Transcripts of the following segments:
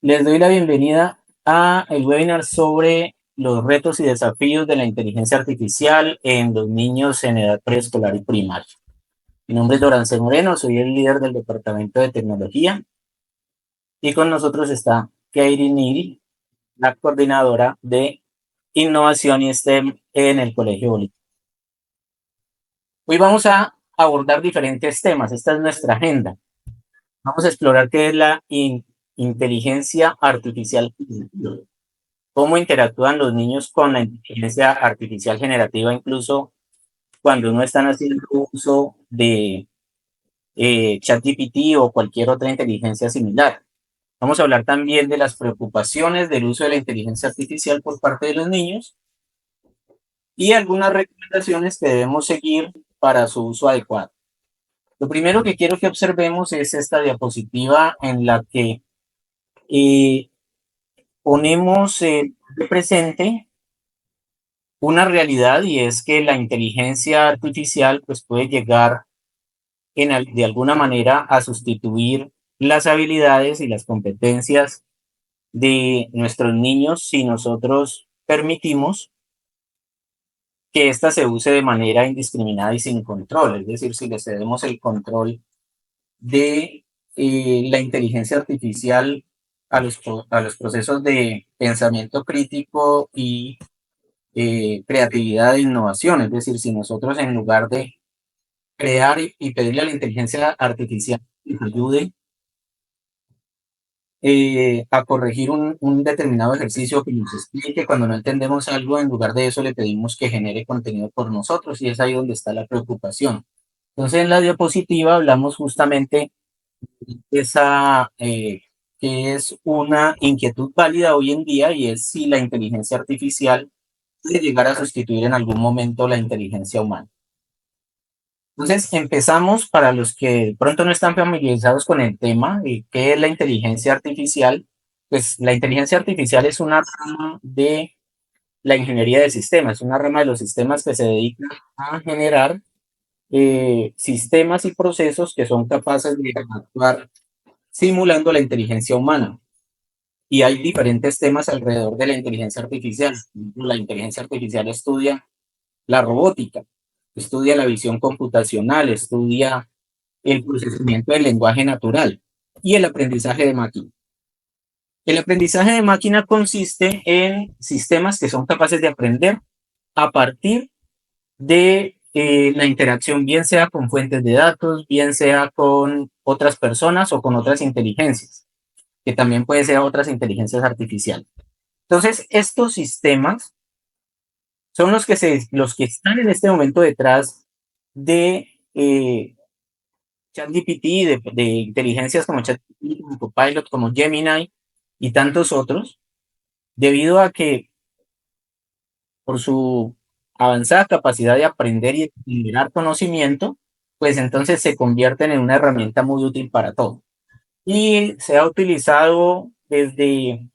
Les doy la bienvenida a el webinar sobre los retos y desafíos de la inteligencia artificial en los niños en edad preescolar y primaria. Mi nombre es Dorancel Moreno, soy el líder del Departamento de Tecnología y con nosotros está Katie Niri, la coordinadora de Innovación y STEM en el Colegio Bolívar. Hoy vamos a abordar diferentes temas, esta es nuestra agenda. Vamos a explorar qué es la inteligencia artificial, cómo interactúan los niños con la inteligencia artificial generativa, incluso cuando no están haciendo uso de ChatGPT o cualquier otra inteligencia similar. Vamos a hablar también de las preocupaciones del uso de la inteligencia artificial por parte de los niños y algunas recomendaciones que debemos seguir para su uso adecuado. Lo primero que quiero que observemos es esta diapositiva en la que ponemos de presente una realidad, y es que la inteligencia artificial pues puede llegar de alguna manera a sustituir las habilidades y las competencias de nuestros niños si nosotros permitimos que ésta se use de manera indiscriminada y sin control, es decir, si le cedemos el control de la inteligencia artificial a los procesos de pensamiento crítico y creatividad e innovación. Es decir, si nosotros en lugar de crear y pedirle a la inteligencia artificial que nos ayude a corregir un determinado ejercicio, que nos explique cuando no entendemos algo, en lugar de eso le pedimos que genere contenido por nosotros, y es ahí donde está la preocupación. Entonces, en la diapositiva hablamos justamente de esa, que es una inquietud válida hoy en día, y es si la inteligencia artificial puede llegar a sustituir en algún momento la inteligencia humana. Entonces, empezamos para los que de pronto no están familiarizados con el tema y qué es la inteligencia artificial. Pues la inteligencia artificial es una rama de la ingeniería de sistemas, una rama de los sistemas que se dedica a generar sistemas y procesos que son capaces de actuar simulando la inteligencia humana. Y hay diferentes temas alrededor de la inteligencia artificial. La inteligencia artificial estudia la robótica, estudia la visión computacional, estudia el procesamiento del lenguaje natural y el aprendizaje de máquina. El aprendizaje de máquina consiste en sistemas que son capaces de aprender a partir de la interacción, bien sea con fuentes de datos, bien sea con otras personas o con otras inteligencias, que también puede ser otras inteligencias artificiales. Entonces, estos sistemas son los que están en este momento detrás de ChatGPT, de inteligencias como ChatGPT, como Copilot, como Gemini y tantos otros, debido a que por su avanzada capacidad de aprender y de generar conocimiento, pues entonces se convierten en una herramienta muy útil para todo. Y se ha utilizado desde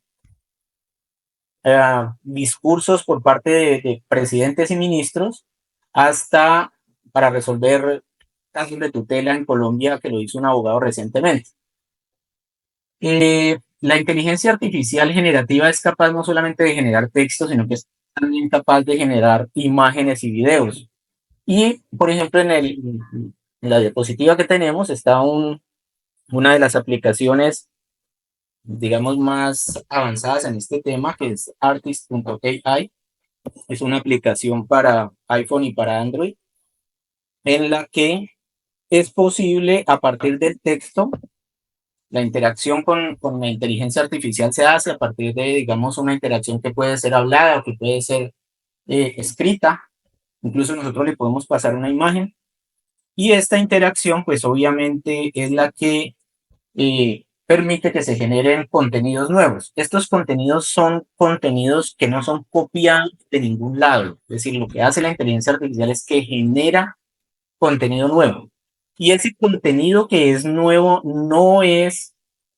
discursos por parte de presidentes y ministros hasta para resolver casos de tutela en Colombia, que lo hizo un abogado recientemente. La inteligencia artificial generativa es capaz no solamente de generar texto, sino que es también capaz de generar imágenes y videos. Y, por ejemplo, en la diapositiva que tenemos está una de las aplicaciones, digamos, más avanzadas en este tema, que es artist.ai. Es una aplicación para iPhone y para Android, en la que es posible, a partir del texto, la interacción con la inteligencia artificial se hace a partir de, digamos, una interacción que puede ser hablada o que puede ser escrita. Incluso nosotros le podemos pasar una imagen, y esta interacción, pues obviamente es la que permite que se generen contenidos nuevos. Estos contenidos son contenidos que no son copiados de ningún lado. Es decir, lo que hace la inteligencia artificial es que genera contenido nuevo. Y ese contenido que es nuevo no es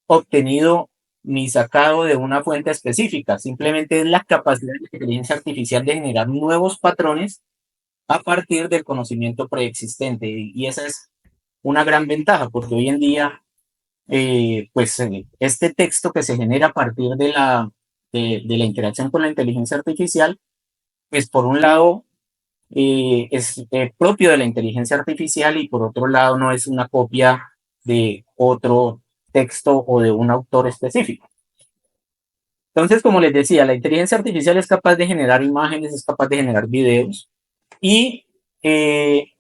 obtenido ni sacado de una fuente específica, simplemente es la capacidad de la inteligencia artificial de generar nuevos patrones a partir del conocimiento preexistente. Y esa es una gran ventaja, porque hoy en día este texto que se genera a partir de la interacción con la inteligencia artificial, pues por un lado es propio de la inteligencia artificial y por otro lado no es una copia de otro texto o de un autor específico. Entonces, como les decía, la inteligencia artificial es capaz de generar imágenes, es capaz de generar videos y eh,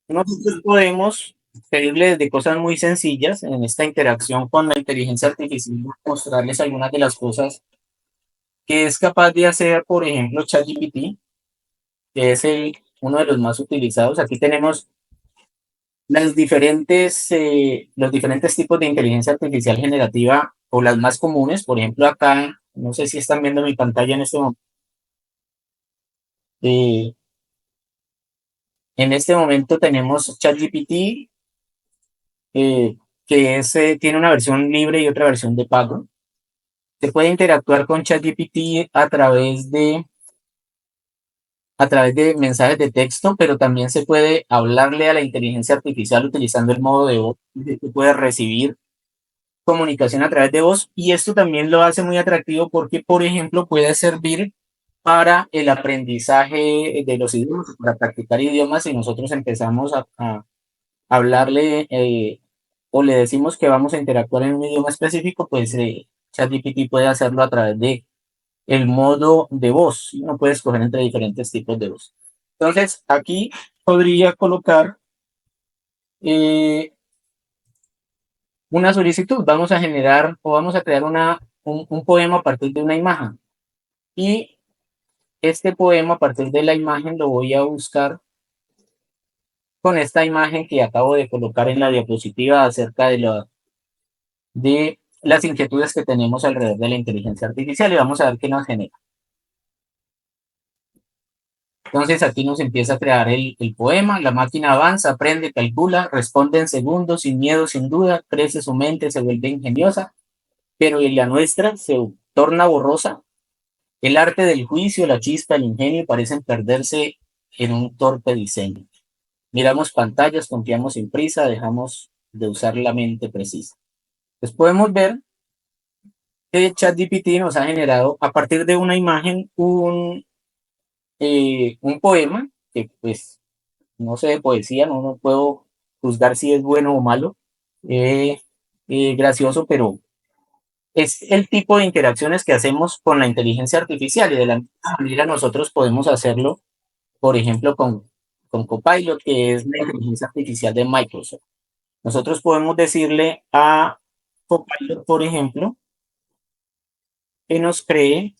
nosotros podemos pedirle desde cosas muy sencillas en esta interacción con la inteligencia artificial, mostrarles algunas de las cosas que es capaz de hacer, por ejemplo, ChatGPT, que es uno de los más utilizados. Aquí tenemos los diferentes tipos de inteligencia artificial generativa o las más comunes. Por ejemplo, acá, no sé si están viendo mi pantalla en este momento. Eh, en este momento tenemos ChatGPT, eh, tiene una versión libre y otra versión de pago. Se puede interactuar con ChatGPT a través de mensajes de texto, pero también se puede hablarle a la inteligencia artificial utilizando el modo de voz. Se puede recibir comunicación a través de voz y esto también lo hace muy atractivo porque, por ejemplo, puede servir para el aprendizaje de los idiomas, para practicar idiomas. Si nosotros empezamos a hablarle o le decimos que vamos a interactuar en un idioma específico, pues ChatGPT puede hacerlo a través de el modo de voz. Uno puede escoger entre diferentes tipos de voz. Entonces, aquí podría colocar eh, una solicitud. Vamos a generar o vamos a crear un poema a partir de una imagen. Y este poema a partir de la imagen lo voy a buscar con esta imagen que acabo de colocar en la diapositiva acerca de las inquietudes que tenemos alrededor de la inteligencia artificial y vamos a ver qué nos genera. Entonces aquí nos empieza a crear el poema, la máquina avanza, aprende, calcula, responde en segundos, sin miedo, sin duda, crece su mente, se vuelve ingeniosa, pero en la nuestra se torna borrosa. El arte del juicio, la chispa, el ingenio parecen perderse en un torpe diseño. Miramos pantallas, confiamos sin prisa, dejamos de usar la mente precisa. Pues podemos ver que ChatGPT nos ha generado a partir de una imagen un poema que pues no sé de poesía, no puedo juzgar si es bueno o malo, eh, gracioso, pero es el tipo de interacciones que hacemos con la inteligencia artificial y de la misma manera nosotros podemos hacerlo, por ejemplo, con Copilot, que es la inteligencia artificial de Microsoft. Nosotros podemos decirle a Copilot, por ejemplo, que nos cree,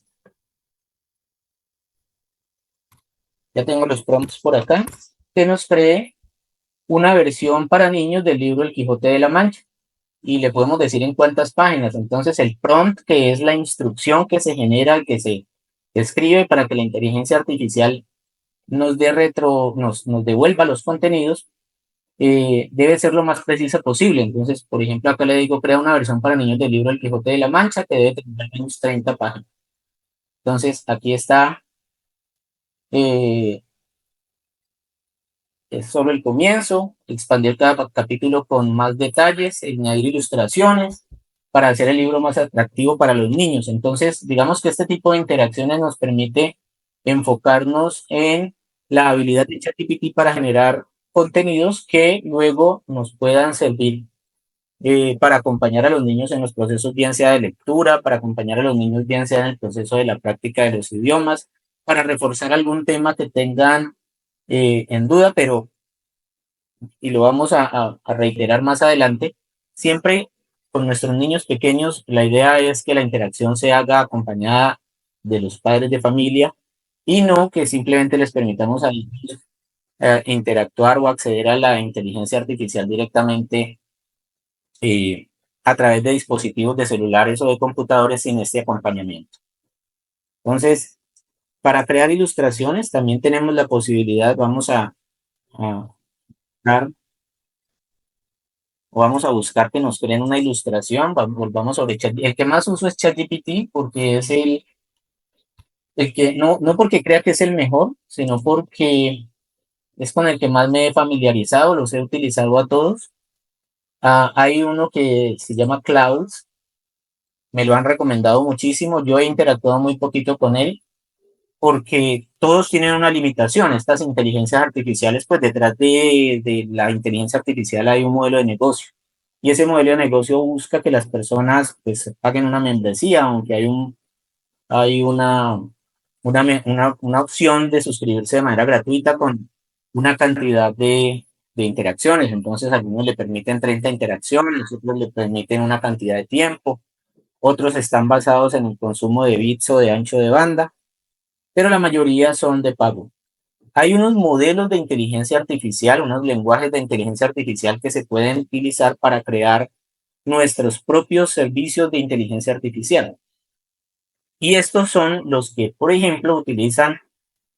ya tengo los prompts por acá, que nos cree una versión para niños del libro El Quijote de la Mancha. Y le podemos decir en cuántas páginas. Entonces, el prompt, que es la instrucción que se genera, que se escribe para que la inteligencia artificial nos devuelva los contenidos, debe ser lo más precisa posible. Entonces, por ejemplo, acá le digo, crea una versión para niños del libro El Quijote de la Mancha que debe tener al menos 30 páginas. Entonces, aquí está, eh, es solo el comienzo, expandir cada capítulo con más detalles, añadir ilustraciones para hacer el libro más atractivo para los niños. Entonces, digamos que este tipo de interacciones nos permite enfocarnos en la habilidad de ChatGPT para generar contenidos que luego nos puedan servir para acompañar a los niños en los procesos, bien sea de lectura, para acompañar a los niños, bien sea en el proceso de la práctica de los idiomas, para reforzar algún tema que tengan en duda, pero, y lo vamos a reiterar más adelante, siempre con nuestros niños pequeños, la idea es que la interacción se haga acompañada de los padres de familia y no que simplemente les permitamos a ellos interactuar o acceder a la inteligencia artificial directamente eh, a través de dispositivos de celulares o de computadores sin este acompañamiento. Entonces, para crear ilustraciones también tenemos la posibilidad, a buscar, o vamos a buscar que nos creen una ilustración, volvamos sobre Chat. El que más uso es ChatGPT porque es el que, no porque crea que es el mejor, sino porque es con el que más me he familiarizado, los he utilizado a todos Hay uno que se llama Clouds, me lo han recomendado muchísimo, yo he interactuado muy poquito con él porque todos tienen una limitación. Estas inteligencias artificiales, pues detrás de la inteligencia artificial hay un modelo de negocio. Y ese modelo de negocio busca que las personas pues paguen una membresía, aunque hay una opción de suscribirse de manera gratuita con una cantidad de interacciones. Entonces, algunos le permiten 30 interacciones, otros le permiten una cantidad de tiempo, otros están basados en el consumo de bits o de ancho de banda, pero la mayoría son de pago. Hay unos modelos de inteligencia artificial, unos lenguajes de inteligencia artificial que se pueden utilizar para crear nuestros propios servicios de inteligencia artificial. Y estos son los que, por ejemplo, utilizan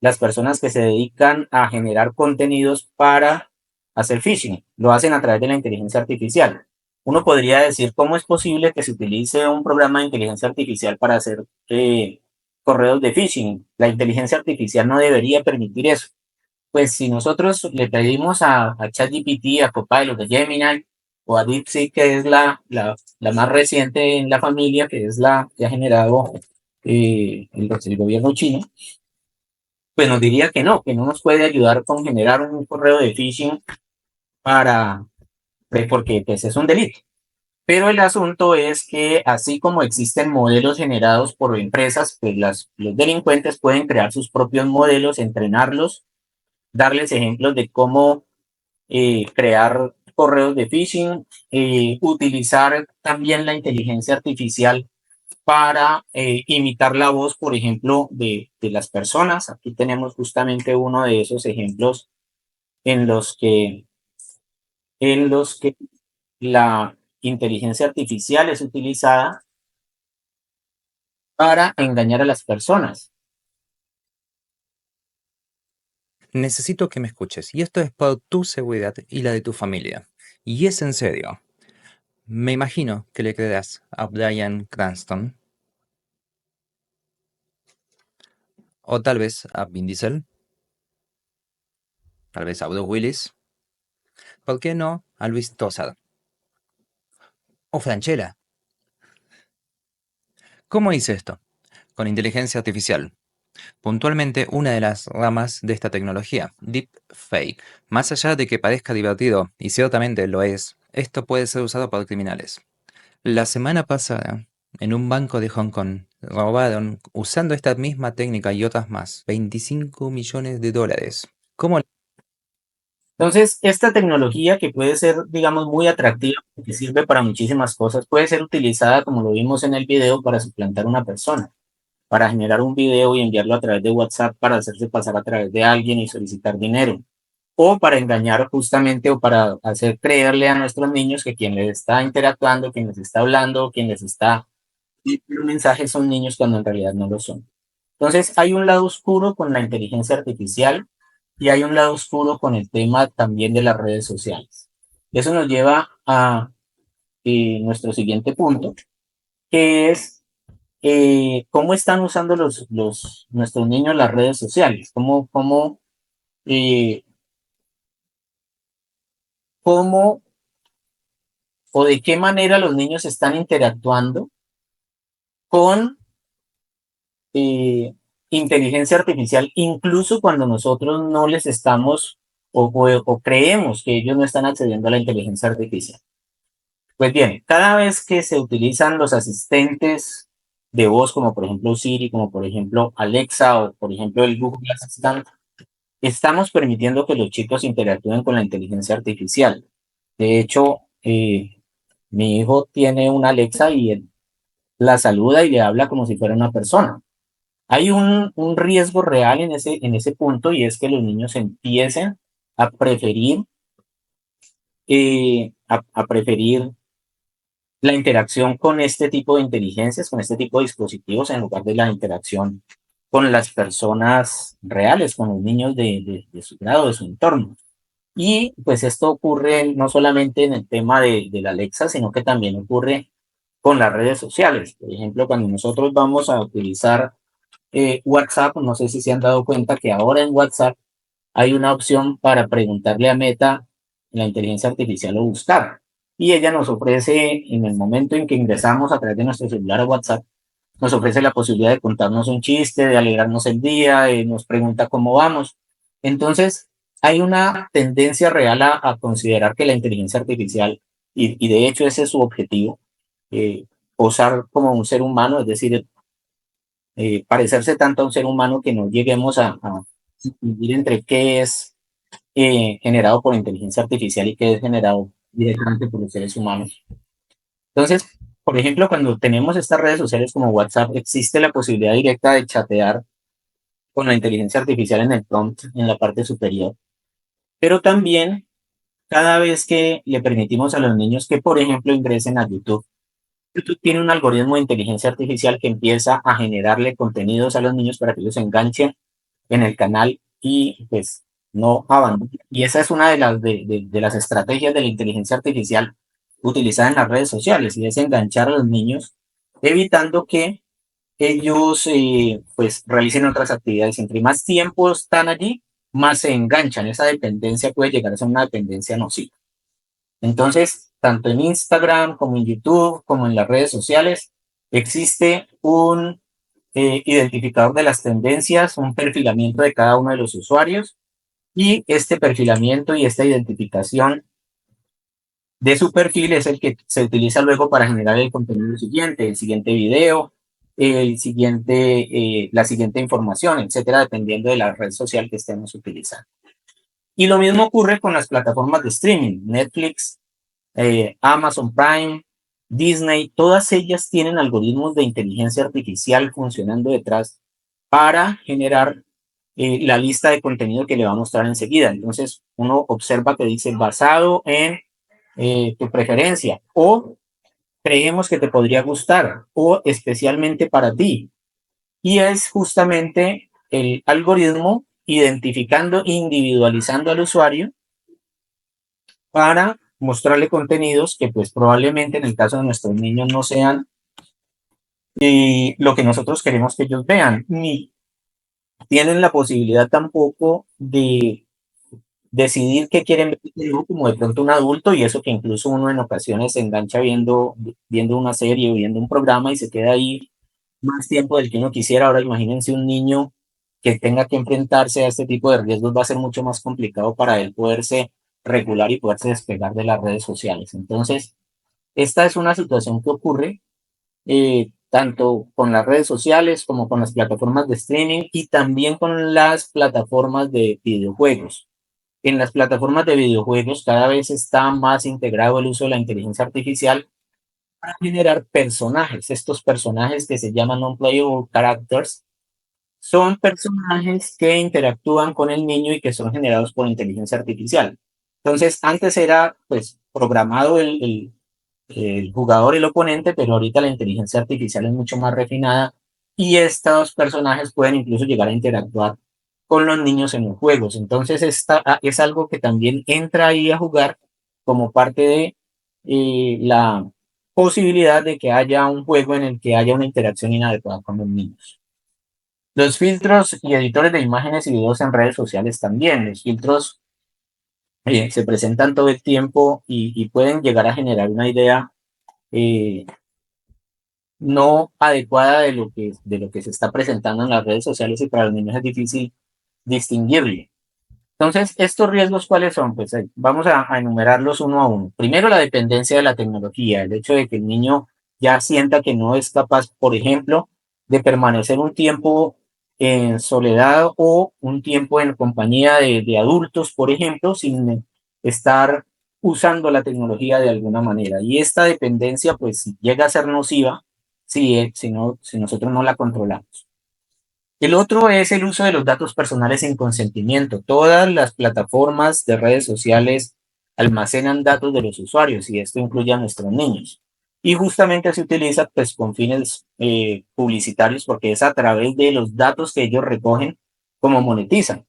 las personas que se dedican a generar contenidos para hacer phishing. Lo hacen a través de la inteligencia artificial. Uno podría decir cómo es posible que se utilice un programa de inteligencia artificial para hacer correos de phishing. La inteligencia artificial no debería permitir eso. Pues si nosotros le pedimos a ChatGPT, a Copilot, a Gemini o a DeepSeek, que es la más reciente en la familia, que es la que ha generado el gobierno chino, pues nos diría que no nos puede ayudar con generar un correo de phishing para, porque pues es un delito. Pero el asunto es que así como existen modelos generados por empresas, pues los delincuentes pueden crear sus propios modelos, entrenarlos, darles ejemplos de cómo crear correos de phishing, utilizar también la inteligencia artificial para imitar la voz, por ejemplo, de las personas. Aquí tenemos justamente uno de esos ejemplos en los que, en los que la inteligencia artificial es utilizada para engañar a las personas. Necesito que me escuches, y esto es por tu seguridad y la de tu familia. Y es en serio. Me imagino que le creerás a Bryan Cranston, o tal vez a Vin Diesel, tal vez a Bruce Willis, ¿por qué no a Luis Tosar? O Franchella. ¿Cómo hice esto? Con inteligencia artificial. Puntualmente una de las ramas de esta tecnología, deepfake. Más allá de que parezca divertido, y ciertamente lo es, esto puede ser usado por criminales. La semana pasada, en un banco de Hong Kong, robaron, usando esta misma técnica y otras más, 25 millones de dólares. ¿Cómo? Entonces, esta tecnología que puede ser, digamos, muy atractiva, que sirve para muchísimas cosas, puede ser utilizada, como lo vimos en el video, para suplantar a una persona, para generar un video y enviarlo a través de WhatsApp para hacerse pasar a través de alguien y solicitar dinero, o para engañar justamente o para hacer creerle a nuestros niños que quien les está interactuando, quien les está hablando, quien les está enviando mensajes son niños cuando en realidad no lo son. Entonces, hay un lado oscuro con la inteligencia artificial y hay un lado oscuro con el tema también de las redes sociales. Eso nos lleva a nuestro siguiente punto, que es cómo están usando nuestros niños las redes sociales, eh, cómo o de qué manera los niños están interactuando con inteligencia artificial, incluso cuando nosotros no les estamos o creemos que ellos no están accediendo a la inteligencia artificial. Pues bien, cada vez que se utilizan los asistentes de voz, como por ejemplo Siri, como por ejemplo Alexa o por ejemplo el Google Assistant, estamos permitiendo que los chicos interactúen con la inteligencia artificial. De hecho, mi hijo tiene una Alexa y él la saluda y le habla como si fuera una persona. Hay un riesgo real en ese punto y es que los niños empiecen a preferir, a preferir la interacción con este tipo de inteligencias, con este tipo de dispositivos, en lugar de la interacción con las personas reales, con los niños de su grado, de su entorno. Y pues esto ocurre no solamente en el tema de la Alexa, sino que también ocurre con las redes sociales. Por ejemplo, cuando nosotros vamos a utilizar WhatsApp, no sé si se han dado cuenta que ahora en WhatsApp hay una opción para preguntarle a Meta, la inteligencia artificial, o buscar. y ella nos ofrece, en el momento en que ingresamos a través de nuestro celular o WhatsApp, nos ofrece la posibilidad de contarnos un chiste, de alegrarnos el día, nos pregunta cómo vamos. Entonces, hay una tendencia real a considerar que la inteligencia artificial, y de hecho ese es su objetivo, posar como un ser humano, es decir, parecerse tanto a un ser humano que no lleguemos a distinguir entre qué es generado por inteligencia artificial y qué es generado directamente por los seres humanos. Entonces, por ejemplo, cuando tenemos estas redes sociales como WhatsApp, existe la posibilidad directa de chatear con la inteligencia artificial en el prompt, en la parte superior. Pero también, cada vez que le permitimos a los niños que, por ejemplo, ingresen a YouTube, YouTube tiene un algoritmo de inteligencia artificial que empieza a generarle contenidos a los niños para que ellos se enganchen en el canal y pues no abandonen. Y esa es una de las estrategias de la inteligencia artificial utilizada en las redes sociales, y es enganchar a los niños, evitando que ellos pues realicen otras actividades. Entre más tiempo están allí, más se enganchan. Esa dependencia puede llegar a ser una dependencia nociva. Entonces, tanto en Instagram como en YouTube, como en las redes sociales, existe un identificador de las tendencias, un perfilamiento de cada uno de los usuarios, y este perfilamiento y esta identificación de su perfil es el que se utiliza luego para generar el contenido siguiente, el siguiente video, la siguiente información, etcétera, dependiendo de la red social que estemos utilizando. Y lo mismo ocurre con las plataformas de streaming, Netflix, Amazon Prime, Disney, todas ellas tienen algoritmos de inteligencia artificial funcionando detrás para generar la lista de contenido que le va a mostrar enseguida. Entonces, uno observa que dice basado en tu preferencia, o creemos que te podría gustar, o especialmente para ti. Y es justamente el algoritmo identificando, individualizando al usuario para mostrarle contenidos que pues probablemente en el caso de nuestros niños no sean lo que nosotros queremos que ellos vean, ni tienen la posibilidad tampoco de decidir qué quieren ver, como de pronto un adulto, y eso que incluso uno en ocasiones se engancha viendo una serie o viendo un programa y se queda ahí más tiempo del que uno quisiera. Ahora imagínense un niño que tenga que enfrentarse a este tipo de riesgos, va a ser mucho más complicado para él poderse regular y poderse despegar de las redes sociales. Entonces, esta es una situación que ocurre tanto con las redes sociales como con las plataformas de streaming y también con las plataformas de videojuegos. En las plataformas de videojuegos cada vez está más integrado el uso de la inteligencia artificial para generar personajes. Estos personajes que se llaman non-playable characters son personajes que interactúan con el niño y que son generados por inteligencia artificial. Entonces, antes era pues programado el jugador y el oponente, pero ahorita la inteligencia artificial es mucho más refinada y estos personajes pueden incluso llegar a interactuar con los niños en los juegos. Entonces, esta es algo que también entra ahí a jugar como parte de la posibilidad de que haya un juego en el que haya una interacción inadecuada con los niños. Los filtros y editores de imágenes y videos en redes sociales también. Los filtros se presentan todo el tiempo y pueden llegar a generar una idea eh, no adecuada de lo que se está presentando en las redes sociales, y para los niños es difícil distinguirlo. Entonces, ¿estos riesgos cuáles son? Pues vamos a enumerarlos uno a uno. Primero, la dependencia de la tecnología, el hecho de que el niño ya sienta que no es capaz, por ejemplo, de permanecer un tiempo en soledad o un tiempo en compañía de adultos, por ejemplo, sin estar usando la tecnología de alguna manera. Y esta dependencia pues llega a ser nociva si nosotros no la controlamos. El otro es el uso de los datos personales sin consentimiento. Todas las plataformas de redes sociales almacenan datos de los usuarios, y esto incluye a nuestros niños. Y justamente se utiliza pues con fines publicitarios, porque es a través de los datos que ellos recogen como monetizan.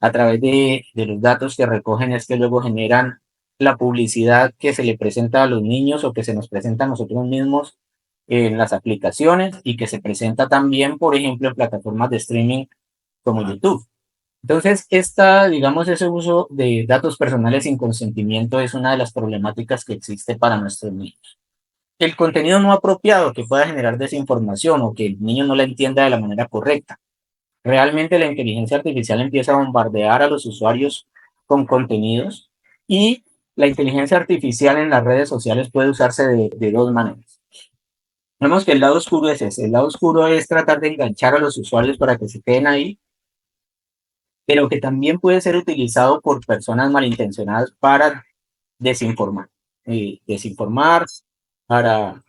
A través de los datos que recogen es que luego generan la publicidad que se le presenta a los niños o que se nos presenta a nosotros mismos en las aplicaciones, y que se presenta también, por ejemplo, en plataformas de streaming como YouTube. Entonces, digamos, ese uso de datos personales sin consentimiento es una de las problemáticas que existe para nuestros niños. El contenido no apropiado que pueda generar desinformación o que el niño no la entienda de la manera correcta. Realmente la inteligencia artificial empieza a bombardear a los usuarios con contenidos y la inteligencia artificial en las redes sociales puede usarse de dos maneras. Vemos que el lado oscuro es ese. El lado oscuro es tratar de enganchar a los usuarios para que se queden ahí, pero que también puede ser utilizado por personas malintencionadas para desinformar. Desinformar, para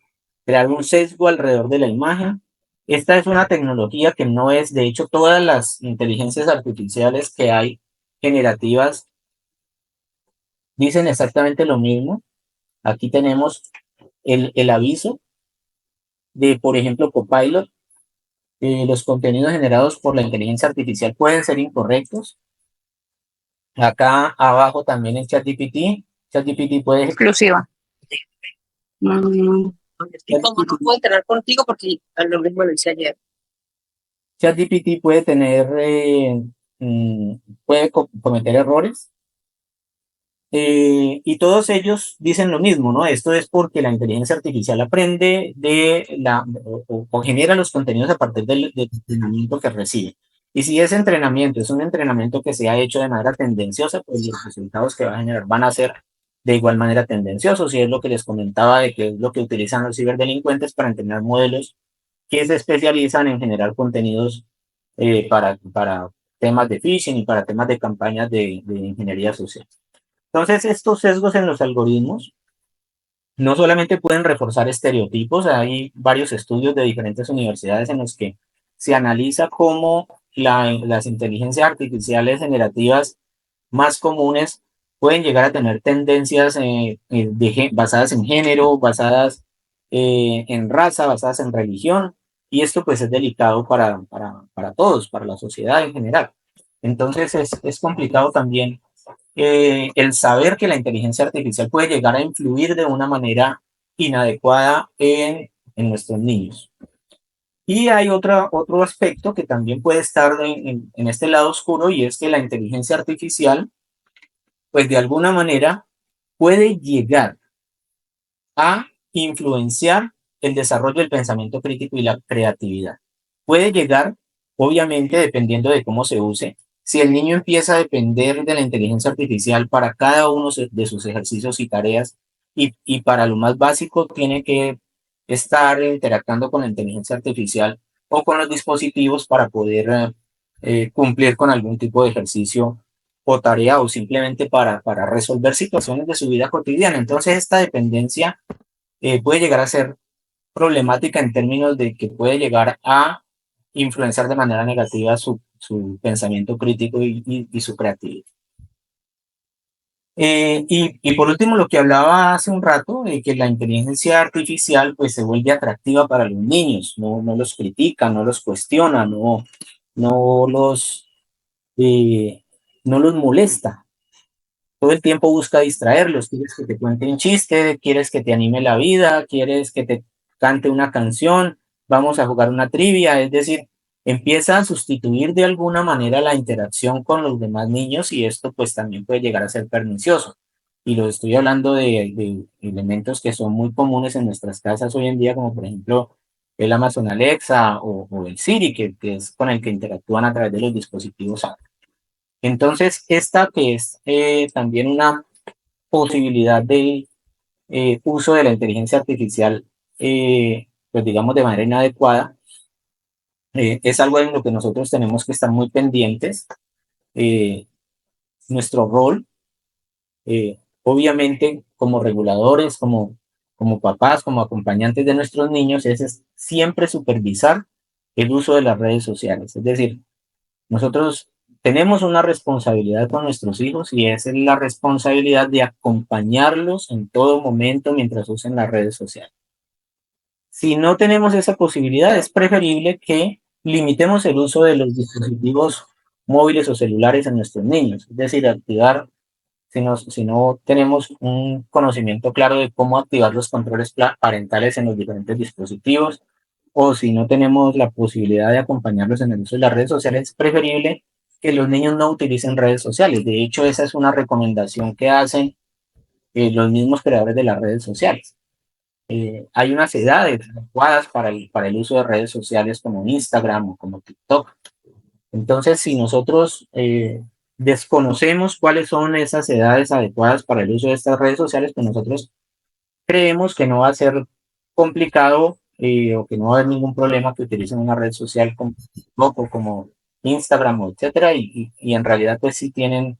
crear un sesgo alrededor de la imagen. Esta es una tecnología que no es, de hecho, todas las inteligencias artificiales que hay generativas dicen exactamente lo mismo. Aquí tenemos el aviso de, por ejemplo, Copilot. Los contenidos generados por la inteligencia artificial pueden ser incorrectos. Acá abajo también en ChatGPT. ChatGPT puede... Exclusiva. ¿Cómo no puedo entrenar contigo? Porque lo mismo lo hice ayer. ChatGPT puede tener, puede cometer errores. Y todos ellos dicen lo mismo, ¿no? Esto es porque la inteligencia artificial aprende o genera los contenidos a partir del entrenamiento que recibe. Y si ese entrenamiento es un entrenamiento que se ha hecho de manera tendenciosa, pues los resultados que va a generar van a ser de igual manera tendenciosos. Y es lo que les comentaba de que es lo que utilizan los ciberdelincuentes para entrenar modelos que se especializan en generar contenidos para temas de phishing y para temas de campañas de ingeniería social. Entonces, estos sesgos en los algoritmos no solamente pueden reforzar estereotipos, hay varios estudios de diferentes universidades en los que se analiza cómo las inteligencias artificiales generativas más comunes pueden llegar a tener tendencias basadas en género, basadas en raza, basadas en religión, y esto pues es delicado para todos, para la sociedad en general. Entonces es complicado también el saber que la inteligencia artificial puede llegar a influir de una manera inadecuada en nuestros niños. Y hay otro aspecto que también puede estar en este lado oscuro y es que la inteligencia artificial, pues de alguna manera, puede llegar a influenciar el desarrollo del pensamiento crítico y la creatividad. Puede llegar, obviamente, dependiendo de cómo se use. Si el niño empieza a depender de la inteligencia artificial para cada uno de sus ejercicios y tareas, y para lo más básico tiene que estar interactuando con la inteligencia artificial o con los dispositivos para poder cumplir con algún tipo de ejercicio o tarea o simplemente para resolver situaciones de su vida cotidiana. Entonces, esta dependencia puede llegar a ser problemática en términos de que puede llegar a influenciar de manera negativa su pensamiento crítico y su creatividad. Y por último, lo que hablaba hace un rato, de que la inteligencia artificial pues se vuelve atractiva para los niños, no los critica, no los cuestiona, no los, eh, no los molesta. Todo el tiempo busca distraerlos, quieres que te cuente un chiste, quieres que te anime la vida, quieres que te cante una canción, vamos a jugar una trivia, es decir, empieza a sustituir de alguna manera la interacción con los demás niños y esto pues también puede llegar a ser pernicioso. Y lo estoy hablando de elementos que son muy comunes en nuestras casas hoy en día, como por ejemplo el Amazon Alexa o el Siri, que es con el que interactúan a través de los dispositivos Apple. Entonces, esta que es también una posibilidad de uso de la inteligencia artificial, pues digamos de manera inadecuada, es algo en lo que nosotros tenemos que estar muy pendientes. Eh, Nuestro rol, obviamente, como reguladores, como papás, como acompañantes de nuestros niños, es siempre supervisar el uso de las redes sociales. Es decir, nosotros tenemos una responsabilidad con nuestros hijos y es la responsabilidad de acompañarlos en todo momento mientras usen las redes sociales. Si no tenemos esa posibilidad, es preferible que limitemos el uso de los dispositivos móviles o celulares en nuestros niños, es decir, activar, si no tenemos un conocimiento claro de cómo activar los controles parentales en los diferentes dispositivos, o si no tenemos la posibilidad de acompañarlos en el uso de las redes sociales, es preferible que los niños no utilicen redes sociales. De hecho, esa es una recomendación que hacen los mismos creadores de las redes sociales. Hay unas edades adecuadas para el uso de redes sociales como Instagram o como TikTok. Entonces, si nosotros desconocemos cuáles son esas edades adecuadas para el uso de estas redes sociales, pues nosotros creemos que no va a ser complicado o que no va a haber ningún problema que utilicen una red social como TikTok o como Instagram, o etcétera, y en realidad pues sí tienen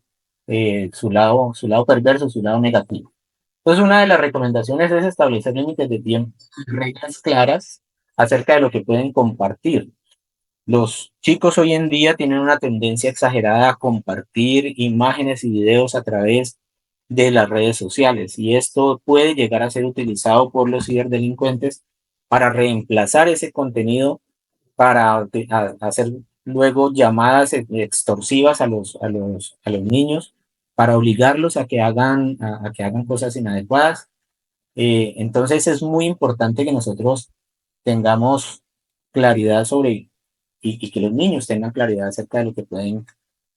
su lado perverso, su lado negativo. Entonces, una de las recomendaciones es establecer límites de tiempo, reglas claras acerca de lo que pueden compartir. Los chicos hoy en día tienen una tendencia exagerada a compartir imágenes y videos a través de las redes sociales, y esto puede llegar a ser utilizado por los ciberdelincuentes para reemplazar ese contenido, para hacer luego llamadas extorsivas a los niños, para obligarlos a que a que hagan cosas inadecuadas. Entonces es muy importante que nosotros tengamos claridad sobre y que los niños tengan claridad acerca de lo que pueden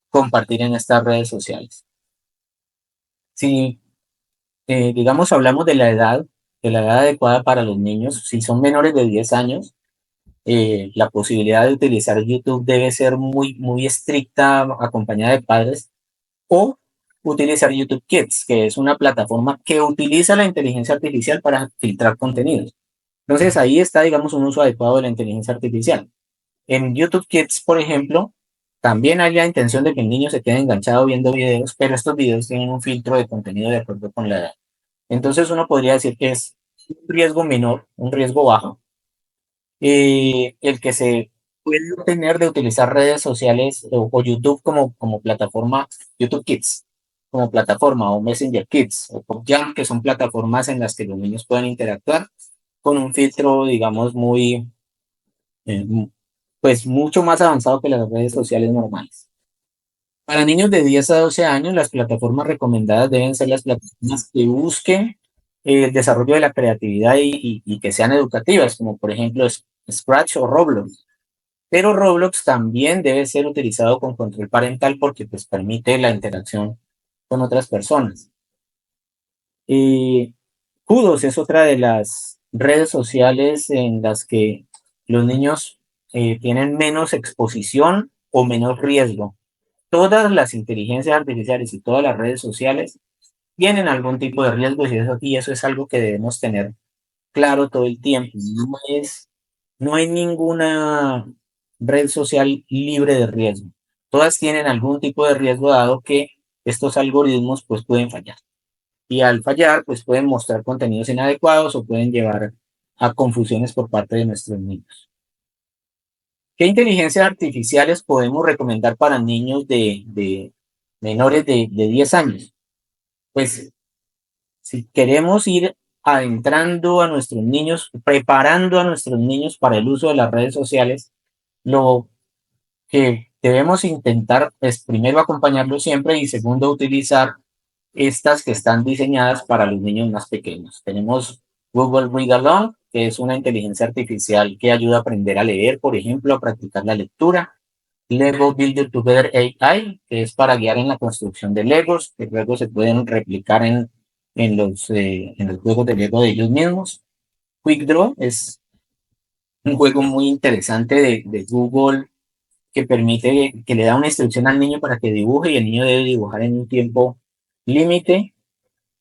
compartir en estas redes sociales. Si, digamos, hablamos de la edad adecuada para los niños, si son menores de 10 años, la posibilidad de utilizar YouTube debe ser muy estricta, acompañada de padres, o utilizar YouTube Kids, que es una plataforma que utiliza la inteligencia artificial para filtrar contenidos. Entonces ahí está, digamos, un uso adecuado de la inteligencia artificial. En YouTube Kids, por ejemplo, también hay la intención de que el niño se quede enganchado viendo videos, pero estos videos tienen un filtro de contenido de acuerdo con la edad. Entonces uno podría decir que es un riesgo menor, un riesgo bajo, el que se puede obtener de utilizar redes sociales o YouTube como plataforma, YouTube Kids como plataforma, o Messenger Kids o PopJam, que son plataformas en las que los niños pueden interactuar con un filtro, digamos, eh, pues mucho más avanzado que las redes sociales normales. Para niños de 10 a 12 años, las plataformas recomendadas deben ser las plataformas que busquen el desarrollo de la creatividad y que sean educativas, como por ejemplo Scratch o Roblox. Pero Roblox también debe ser utilizado con control parental porque pues, permite la interacción con otras personas. Kudos es otra de las redes sociales en las que los niños tienen menos exposición o menos riesgo. Todas las inteligencias artificiales y todas las redes sociales tienen algún tipo de riesgo, y eso es algo que debemos tener claro todo el tiempo. No hay ninguna red social libre de riesgo. Todas tienen algún tipo de riesgo dado que estos algoritmos pues pueden fallar. Y al fallar pues pueden mostrar contenidos inadecuados o pueden llevar a confusiones por parte de nuestros niños. ¿Qué inteligencias artificiales podemos recomendar para niños de menores de 10 años? Pues si queremos ir adentrando a nuestros niños, preparando a nuestros niños para el uso de las redes sociales, lo que debemos intentar es primero acompañarlos siempre y segundo utilizar estas que están diseñadas para los niños más pequeños. Tenemos Google Read Along, que es una inteligencia artificial que ayuda a aprender a leer, por ejemplo, a practicar la lectura. Lego Builder Together AI, que es para guiar en la construcción de Legos, que luego se pueden replicar en los juegos de Lego de ellos mismos. Quick Draw es un juego muy interesante de Google que permite, que le da una instrucción al niño para que dibuje y el niño debe dibujar en un tiempo límite.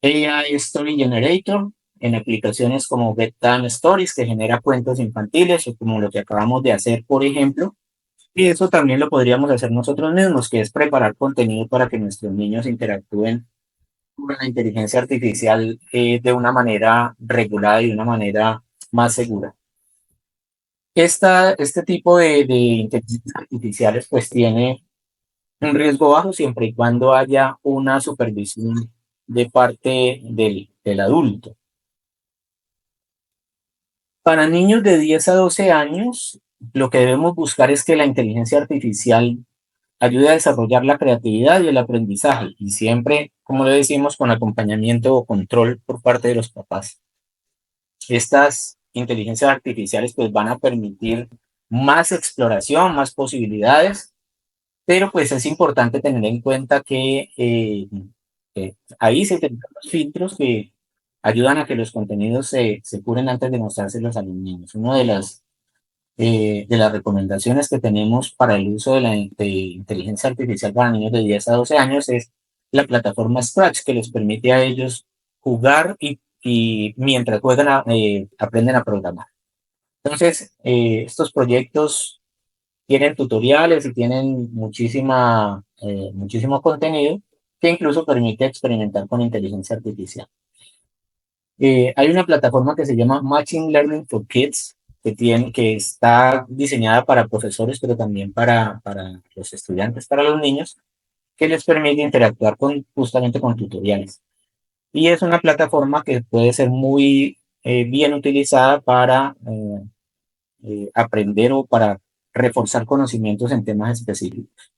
AI Story Generator en aplicaciones como Bedtime Stories, que genera cuentos infantiles, o como lo que acabamos de hacer, por ejemplo. Y eso también lo podríamos hacer nosotros mismos, que es preparar contenido para que nuestros niños interactúen con la inteligencia artificial de una manera regulada y de una manera más segura. Este tipo de inteligencias artificiales pues tiene un riesgo bajo siempre y cuando haya una supervisión de parte del adulto. Para niños de 10 a 12 años, lo que debemos buscar es que la inteligencia artificial ayude a desarrollar la creatividad y el aprendizaje, y siempre, como le decimos, con acompañamiento o control por parte de los papás. Estas inteligencias artificiales pues van a permitir más exploración, más posibilidades, pero pues es importante tener en cuenta que ahí se utilizan los filtros que ayudan a que los contenidos se curen antes de mostrárselos a los niños. Una de las recomendaciones que tenemos para el uso de inteligencia artificial para niños de 10 a 12 años es la plataforma Scratch, que les permite a ellos jugar y mientras juegan aprenden a programar. Entonces, estos proyectos tienen tutoriales y tienen muchísimo contenido que incluso permite experimentar con inteligencia artificial. Hay una plataforma que se llama Machine Learning for Kids, que está diseñada para profesores, pero también para los estudiantes, para los niños, que les permite interactuar justamente con tutoriales. Y es una plataforma que puede ser muy bien utilizada para aprender o para reforzar conocimientos en temas específicos.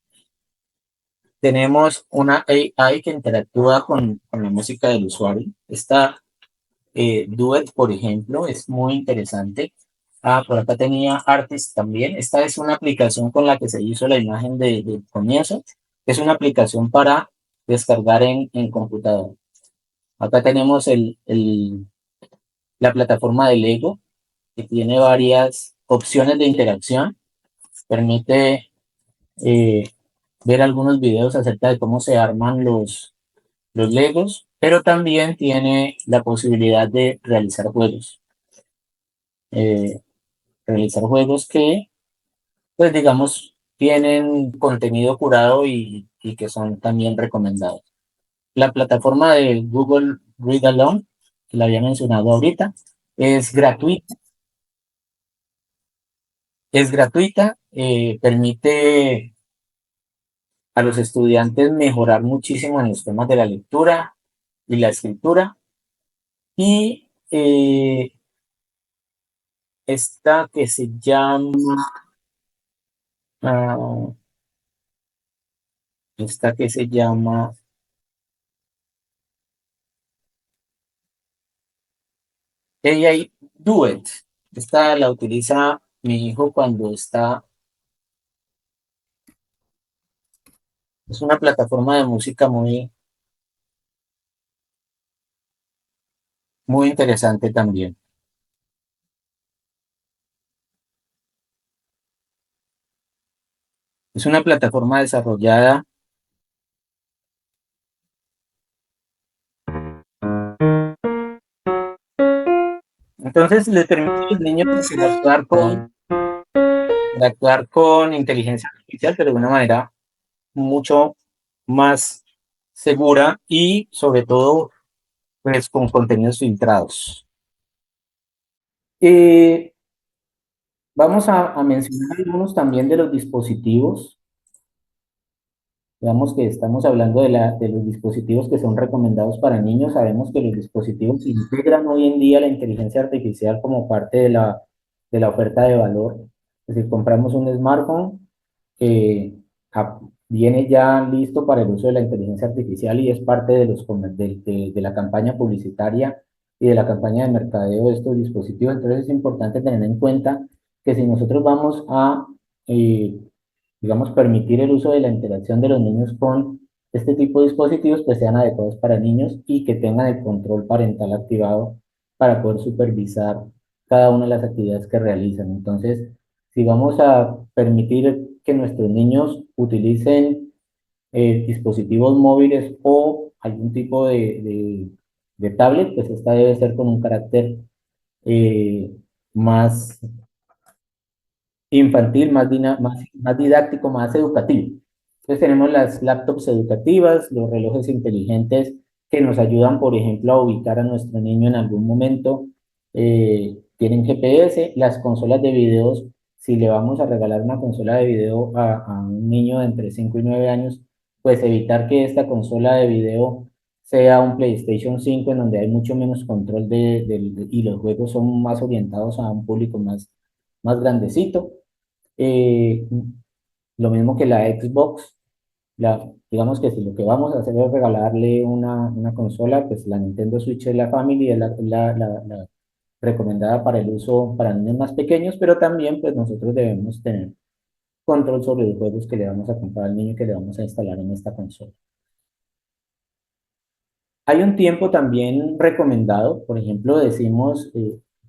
Tenemos una AI que interactúa con la música del usuario. Esta Duet, por ejemplo, es muy interesante. Por acá tenía Artist también. Esta es una aplicación con la que se hizo la imagen de comienzo. Es una aplicación para descargar en computador. Acá tenemos la plataforma de Lego, que tiene varias opciones de interacción. Permite eh, ver algunos videos acerca de cómo se arman los Legos, pero también tiene la posibilidad de eh, realizar juegos que, pues digamos, tienen contenido curado y que son también recomendados. La plataforma de Google Read Along, que la había mencionado ahorita, es gratuita. Permite a los estudiantes mejorar muchísimo en los temas de la lectura y la escritura. Y esta que se llama, ah, esta que se llama AI Duet. Esta la utiliza mi hijo cuando es una plataforma de música muy interesante también. Es una plataforma desarrollada. Entonces les permite a los niños interactuar con inteligencia artificial, pero de una manera mucho más segura y sobre todo pues con contenidos filtrados. Vamos a mencionar algunos también de los dispositivos. Digamos que estamos hablando de los dispositivos que son recomendados para niños. Sabemos que los dispositivos integran hoy en día la inteligencia artificial como parte de la oferta de valor. Es decir, compramos un smartphone que viene ya listo para el uso de la inteligencia artificial y es parte de la campaña publicitaria y de la campaña de mercadeo de estos dispositivos. Entonces es importante tener en cuenta que si nosotros vamos a eh, digamos, permitir el uso de la interacción de los niños con este tipo de dispositivos, pues sean adecuados para niños y que tengan el control parental activado para poder supervisar cada una de las actividades que realizan. Entonces, si vamos a permitir que nuestros niños utilicen dispositivos móviles o algún tipo de tablet, pues esta debe ser con un carácter eh, más infantil, más didáctico, más educativo. Entonces tenemos las laptops educativas, los relojes inteligentes que nos ayudan, por ejemplo, a ubicar a nuestro niño en algún momento. Tienen GPS, las consolas de videos. Si le vamos a regalar una consola de video a un niño de entre 5 y 9 años, pues evitar que esta consola de video sea un PlayStation 5 en donde hay mucho menos control y los juegos son más orientados a un público más grandecito. Eh, lo mismo que la Xbox, digamos que si lo que vamos a hacer es regalarle una consola, pues la Nintendo Switch es la Family, es la recomendada para el uso para niños más pequeños, pero también pues nosotros debemos tener control sobre los juegos que le vamos a comprar al niño y que le vamos a instalar en esta consola. Hay un tiempo también recomendado, por ejemplo, decimos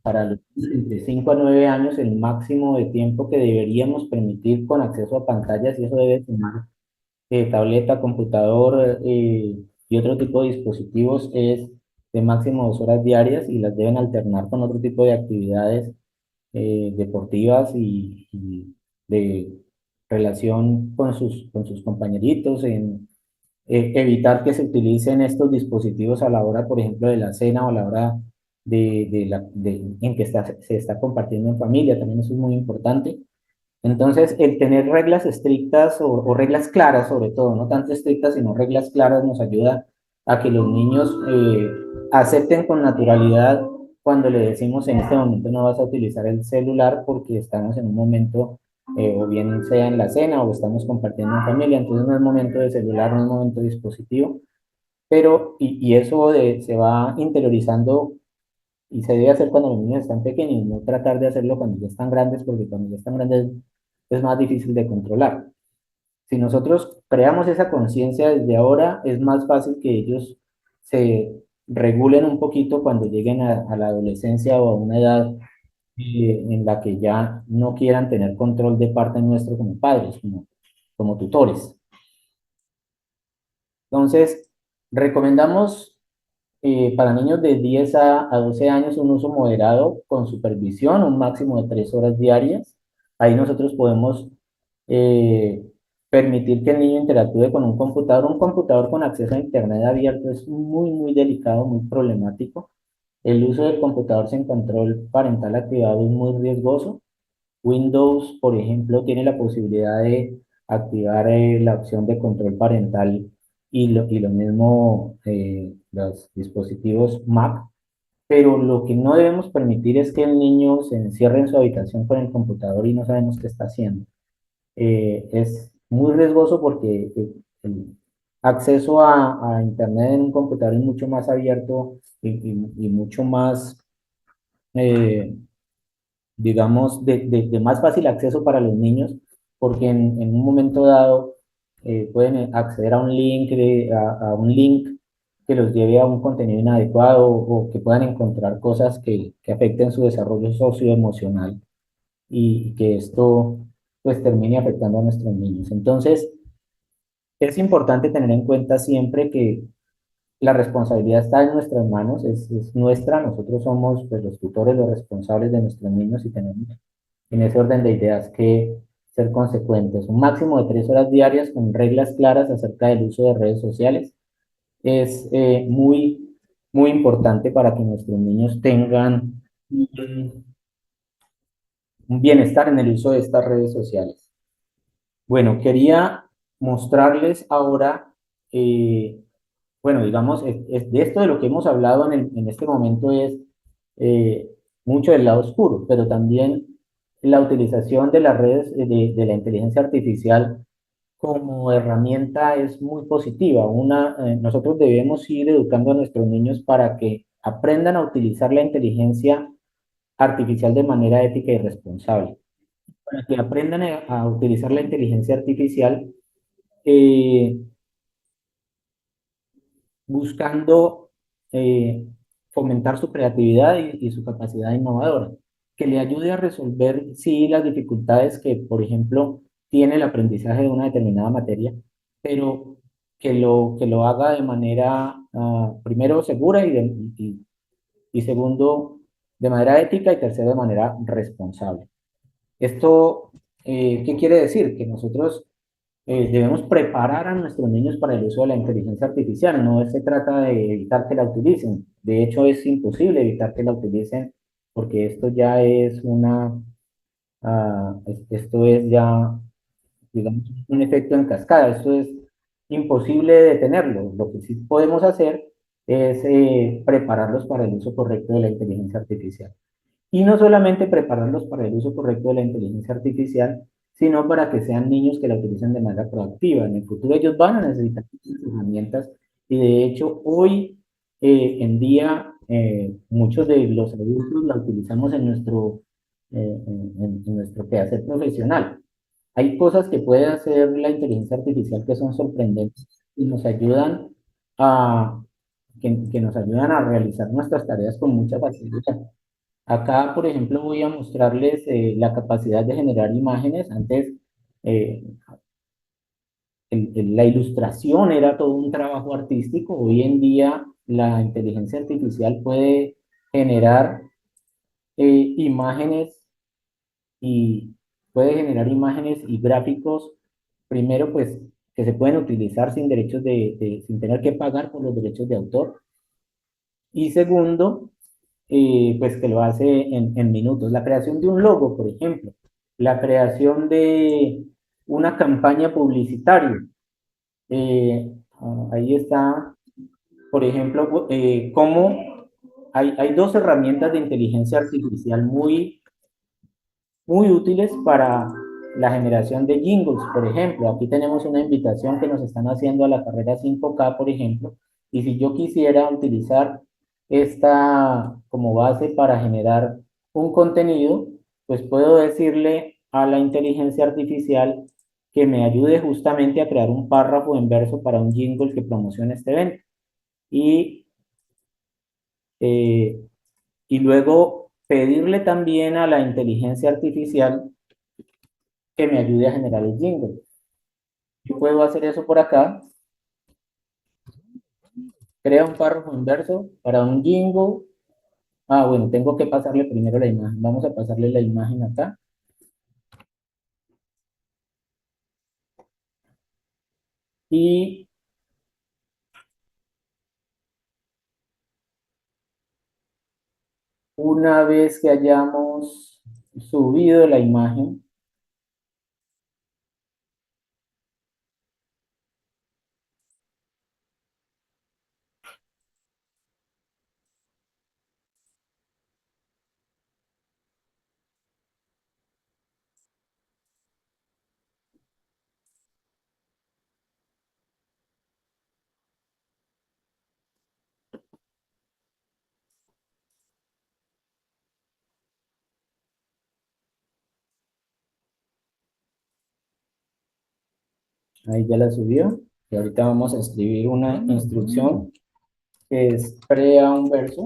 para los de 5 a 9 años el máximo de tiempo que deberíamos permitir con acceso a pantallas, y eso debe sumar tableta, computador y otro tipo de dispositivos, es de máximo 2 horas diarias, y las deben alternar con otro tipo de actividades deportivas y de relación con sus compañeritos, en evitar que se utilicen estos dispositivos a la hora, por ejemplo, de la cena o a la hora en que se está compartiendo en familia. También eso es muy importante. Entonces, el tener reglas estrictas o reglas claras, sobre todo, no tanto estrictas, sino reglas claras, nos ayuda a que los niños acepten con naturalidad cuando le decimos en este momento no vas a utilizar el celular porque estamos en un momento, o bien sea en la cena o estamos compartiendo en familia, entonces no es momento de celular, no es momento de dispositivo, pero, y eso se va interiorizando y se debe hacer cuando los niños están pequeños, no tratar de hacerlo cuando ya están grandes, porque cuando ya están grandes es más difícil de controlar. Si nosotros creamos esa conciencia desde ahora, es más fácil que ellos se regulen un poquito cuando lleguen a la adolescencia o a una edad en la que ya no quieran tener control de parte nuestro como padres, como tutores. Entonces, recomendamos para niños de 10 a 12 años un uso moderado con supervisión, un máximo de 3 horas diarias. Ahí nosotros podemos eh, permitir que el niño interactúe con un computador. Un computador con acceso a Internet abierto es muy, muy delicado, muy problemático. El uso del computador sin control parental activado es muy riesgoso. Windows, por ejemplo, tiene la posibilidad de activar la opción de control parental, y lo mismo los dispositivos Mac, pero lo que no debemos permitir es que el niño se encierre en su habitación con el computador y no sabemos qué está haciendo. Es muy riesgoso porque el acceso a Internet en un computador es mucho más abierto y mucho más eh, digamos, de más fácil acceso para los niños, porque en un momento dado pueden acceder a un link, a un link que los lleve a un contenido inadecuado, o que puedan encontrar cosas que afecten su desarrollo socioemocional, y que esto pues termine afectando a nuestros niños. Entonces, es importante tener en cuenta siempre que la responsabilidad está en nuestras manos, es nuestra. Nosotros somos pues, los tutores, los responsables de nuestros niños, y tenemos en ese orden de ideas que ser consecuentes. Un máximo de 3 horas diarias con reglas claras acerca del uso de redes sociales es muy, muy importante para que nuestros niños tengan un bienestar en el uso de estas redes sociales. Bueno, quería mostrarles ahora, eh, bueno, digamos, de esto de lo que hemos hablado en este momento es eh, mucho del lado oscuro, pero también la utilización de las redes, de la inteligencia artificial como herramienta es muy positiva. Nosotros debemos ir educando a nuestros niños para que aprendan a utilizar la inteligencia artificial de manera ética y responsable, para que aprendan a utilizar la inteligencia artificial eh, buscando eh, fomentar su creatividad y su capacidad innovadora, que le ayude a resolver, sí, las dificultades que, por ejemplo, tiene el aprendizaje de una determinada materia, pero que lo haga de manera, primero, segura, y segundo, de manera ética, y tercero, de manera responsable. Esto, ¿qué quiere decir? Que nosotros debemos preparar a nuestros niños para el uso de la inteligencia artificial. No se trata de evitar que la utilicen. De hecho, es imposible evitar que la utilicen, porque esto ya es esto es ya, digamos, un efecto en cascada. Esto es imposible detenerlo. Lo que sí podemos hacer es prepararlos para el uso correcto de la inteligencia artificial. Y no solamente prepararlos para el uso correcto de la inteligencia artificial, sino para que sean niños que la utilicen de manera proactiva. En el futuro ellos van a necesitar estas herramientas, y de hecho hoy en día muchos de los adultos la utilizamos en nuestro quehacer profesional. hay cosas que puede hacer la inteligencia artificial que son sorprendentes y nos ayudan a, que nos ayudan a realizar nuestras tareas con mucha facilidad. Acá, por ejemplo, voy a mostrarles la capacidad de generar imágenes. Antes, eh, la ilustración era todo un trabajo artístico. Hoy en día, la inteligencia artificial puede generar imágenes y puede generar imágenes y gráficos, primero, pues, que se pueden utilizar sin derechos sin tener que pagar por los derechos de autor. Y segundo, pues que lo hace en minutos. La creación de un logo, por ejemplo, la creación de una campaña publicitaria. Ahí está, por ejemplo, cómo hay dos herramientas de inteligencia artificial muy útiles para la generación de jingles, por ejemplo. Aquí tenemos una invitación que nos están haciendo a la carrera 5K, por ejemplo, y si yo quisiera utilizar esta como base para generar un contenido, pues puedo decirle a la inteligencia artificial que me ayude justamente a crear un párrafo en verso para un jingle que promocione este evento. Y, eh, y luego pedirle también a la inteligencia artificial que me ayude a generar el jingle. Yo puedo hacer eso por acá. Crea un párrafo inverso para un jingle. Ah, bueno, tengo que pasarle primero la imagen. Vamos a pasarle la imagen acá. Y una vez que hayamos subido la imagen, ahí ya la subió. Y ahorita vamos a escribir una instrucción que es crea un verso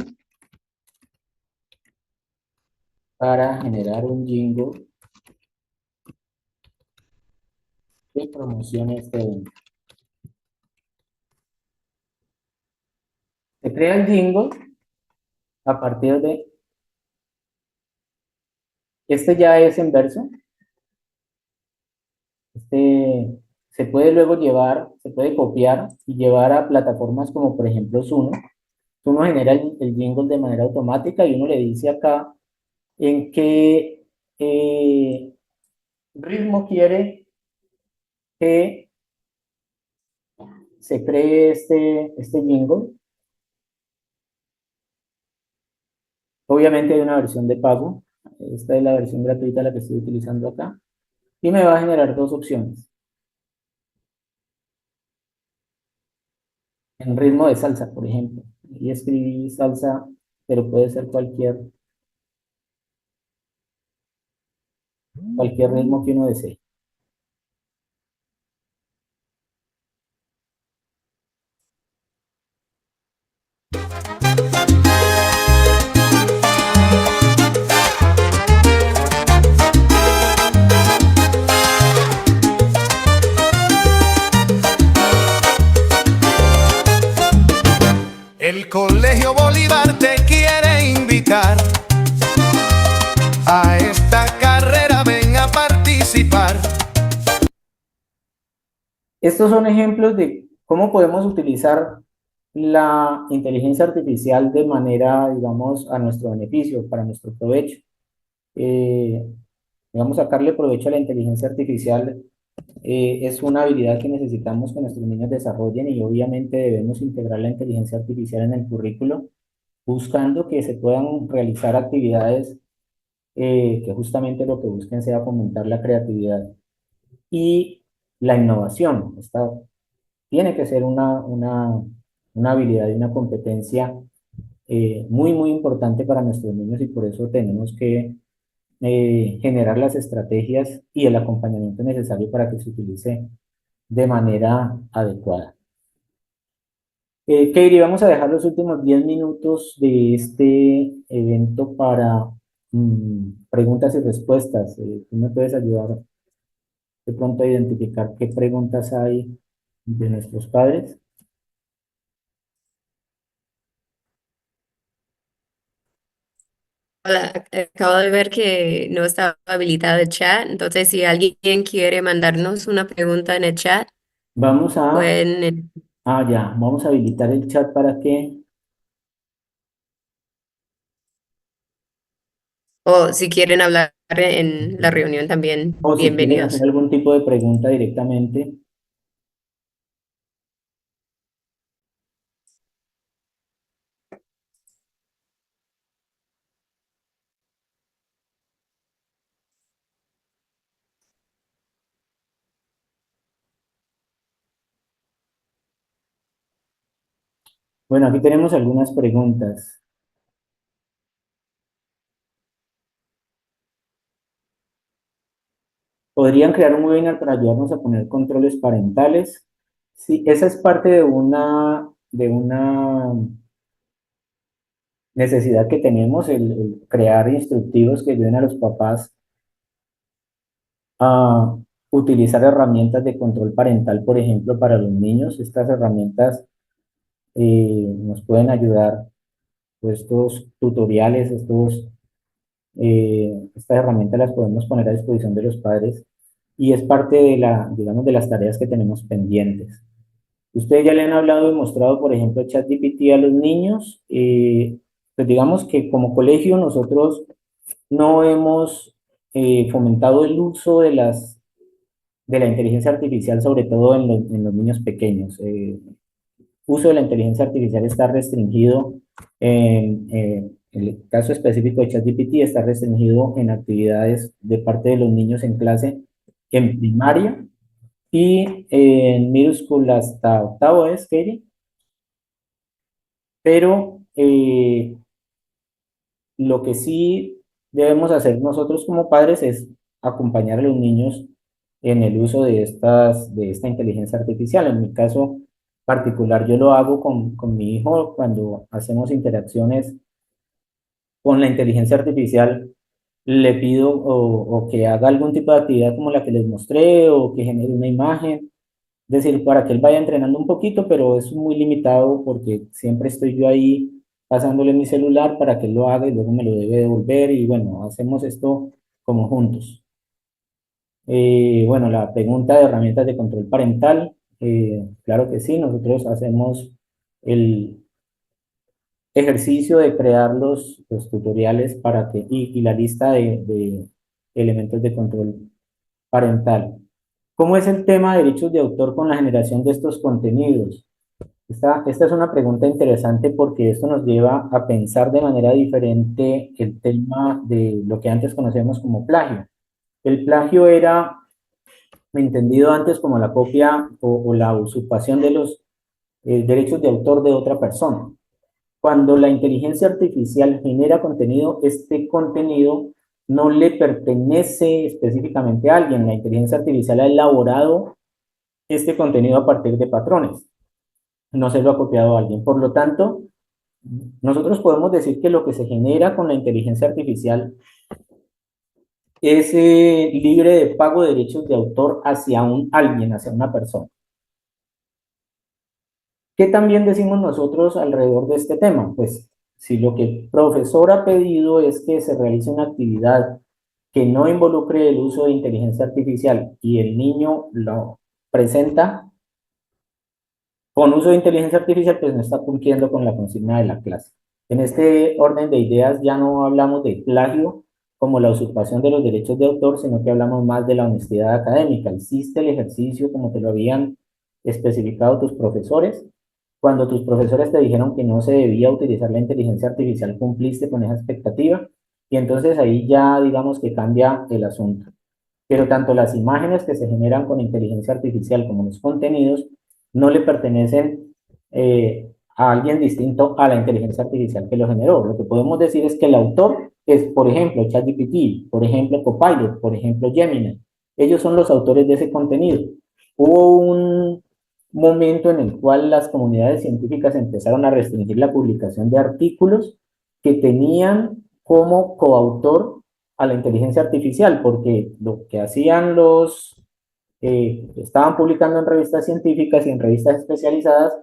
para generar un jingle que promocione este evento. Se crea el jingle a partir de, este ya es en verso, se puede luego llevar, se puede copiar y llevar a plataformas como por ejemplo Suno. Suno genera el jingle de manera automática y uno le dice acá en qué ritmo quiere que se cree este jingle. Obviamente hay una versión de pago. Esta es la versión gratuita la que estoy utilizando acá. Y me va a generar dos opciones. En ritmo de salsa, por ejemplo. Y escribí salsa, pero puede ser cualquier ritmo que uno desee. El Colegio Bolívar te quiere invitar a esta carrera, ven a participar. Estos son ejemplos de cómo podemos utilizar la inteligencia artificial de manera, digamos, a nuestro beneficio, para nuestro provecho. Digamos, sacarle provecho a la inteligencia artificial es una habilidad que necesitamos que nuestros niños desarrollen y obviamente debemos integrar la inteligencia artificial en el currículo, buscando que se puedan realizar actividades que justamente lo que busquen sea fomentar la creatividad y la innovación. Esta tiene que ser una habilidad y una competencia muy importante para nuestros niños y por eso tenemos que generar las estrategias y el acompañamiento necesario para que se utilice de manera adecuada. Keiri, vamos a dejar los últimos 10 minutos de este evento para preguntas y respuestas. ¿Tú me puedes ayudar de pronto a identificar qué preguntas hay de nuestros padres? Hola, acabo de ver que no estaba habilitado el chat, entonces si alguien quiere mandarnos una pregunta en el chat, Vamos a, pueden, vamos a habilitar el chat para que, o si quieren hablar en la reunión también, o si quieren hacer bienvenidos. algún tipo de pregunta directamente. Bueno, aquí tenemos algunas preguntas. ¿Podrían crear un webinar para ayudarnos a poner controles parentales? Sí, esa es parte de una necesidad que tenemos, el crear instructivos que ayuden a los papás a utilizar herramientas de control parental, por ejemplo, para los niños. Estas herramientas nos pueden ayudar, pues, estos tutoriales, estas herramientas las podemos poner a disposición de los padres y es parte de digamos, de las tareas que tenemos pendientes. Ustedes ya le han hablado y mostrado, por ejemplo, ChatGPT a los niños. Pues digamos que como colegio nosotros no hemos fomentado el uso de la inteligencia artificial, sobre todo en los niños pequeños. Uso de la inteligencia artificial está restringido, en el caso específico de ChatGPT, está restringido en actividades de parte de los niños en clase en primaria y en middle school hasta octavo es, Katie, pero lo que sí debemos hacer nosotros como padres es acompañar a los niños en el uso de esta inteligencia artificial. En mi caso particular, yo lo hago con mi hijo cuando hacemos interacciones con la inteligencia artificial. Le pido o que haga algún tipo de actividad como la que les mostré o que genere una imagen. Es decir, para que él vaya entrenando un poquito, pero es muy limitado porque siempre estoy yo ahí pasándole mi celular para que él lo haga y luego me lo debe devolver y bueno, hacemos esto como juntos. Bueno, la pregunta de herramientas de control parental, claro que sí, nosotros hacemos el ejercicio de crear los tutoriales para que, y la lista de elementos de control parental. ¿Cómo es el tema de derechos de autor con la generación de estos contenidos? Esta es una pregunta interesante porque esto nos lleva a pensar de manera diferente el tema de lo que antes conocemos como plagio. El plagio era entendido antes como la copia o la usurpación de los derechos de autor de otra persona. Cuando la inteligencia artificial genera contenido, este contenido no le pertenece específicamente a alguien. La inteligencia artificial ha elaborado este contenido a partir de patrones. No se lo ha copiado a alguien. Por lo tanto, nosotros podemos decir que lo que se genera con la inteligencia artificial es libre de pago de derechos de autor hacia alguien, hacia una persona. ¿Qué también decimos nosotros alrededor de este tema? Pues si lo que el profesor ha pedido es que se realice una actividad que no involucre el uso de inteligencia artificial y el niño lo presenta con uso de inteligencia artificial, pues no está cumpliendo con la consigna de la clase. En este orden de ideas ya no hablamos de plagio como la usurpación de los derechos de autor, sino que hablamos más de la honestidad académica. Hiciste el ejercicio como te lo habían especificado tus profesores. Cuando tus profesores te dijeron que no se debía utilizar la inteligencia artificial, cumpliste con esa expectativa y entonces ahí ya digamos que cambia el asunto. Pero tanto las imágenes que se generan con inteligencia artificial como los contenidos no le pertenecen a alguien distinto a la inteligencia artificial que lo generó. Lo que podemos decir es que el autor es, por ejemplo, ChatGPT, por ejemplo, Copilot, por ejemplo, Gemini. Ellos son los autores de ese contenido. Hubo un momento en el cual las comunidades científicas empezaron a restringir la publicación de artículos que tenían como coautor a la inteligencia artificial, porque lo que hacían estaban publicando en revistas científicas y en revistas especializadas